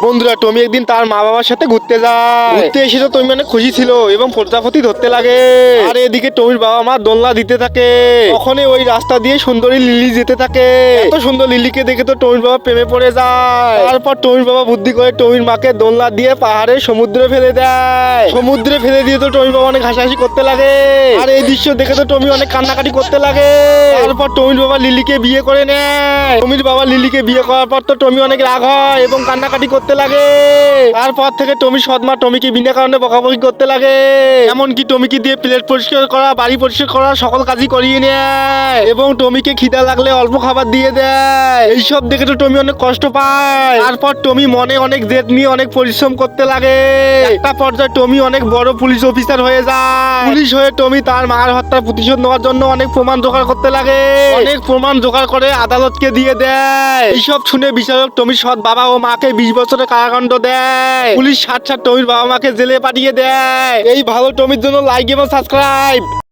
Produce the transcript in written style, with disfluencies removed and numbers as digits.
বন্ধুরা, টমি একদিন তার মা বাবার সাথে ঘুরতে যায়। ঘুরতে এসে তো টমি অনেক খুশি ছিল এবং প্রজাপতি ধরতে লাগে। আর এদিকে টমির বাবা মা দোলনা দিতে থাকে। তখনই ওই রাস্তা দিয়ে সুন্দরী লিলি যেতে থাকে। এত সুন্দর লিলিকে দেখে তো টমির বাবা প্রেমে পড়ে যায়। তারপর টমির বাবা বুদ্ধি করে টমির মাকে দোলনা দিয়ে পাহাড়ে সমুদ্রে ফেলে দেয়। সমুদ্রে ফেলে দিয়ে তো টমির বাবা অনেক হাসাহাসি করতে লাগে। আর এই দৃশ্য দেখে তো টমি অনেক কান্নাকাটি করতে লাগে। তারপর টমির বাবা লিলিকে বিয়ে করে নেয়। টমির বাবা লিলিকে বিয়ে করার পর তো টমি অনেক রাগ হয় এবং কান্নাকাটি করতে লাগে। তারপর থেকে টমির সৎমা টমিকে বিনা কারণে বকাবকি করতে লাগে। এমনকি টমিকে দিয়ে প্লেট পরিষ্কার করা, বাড়ি পরিষ্কার করা সকল কাজই করিয়ে নেয় এবং টমিকে খিদা লাগলে অল্প খাবার দিয়ে দেয়। এইসব দেখে তো টমি অনেক কষ্ট পায়। তারপর টমি মনে অনেক জেদ নিয়ে অনেক পরিশ্রম করতে লাগে। একটা পর্যায়ে টমি অনেক বড় পুলিশ অফিসার হয়ে যায়। পুলিশ হয়ে টমি তার মার হত্যার প্রতিশোধ নেওয়ার জন্য অনেক প্রমাণ জোগাড় করতে লাগে। অনেক প্রমাণ জোগাড় করে আদালতকে দিয়ে দেয়। এইসব শুনে বিচারক টমির সৎ বাবা ও মাকে 20 বছরের কারাদণ্ড দেয়। পুলিশ সাথে টমির বাবা মাকে জেলে পাঠিয়ে দেয়। এই ভালো টমির জন্য লাইক এবং সাবস্ক্রাইব।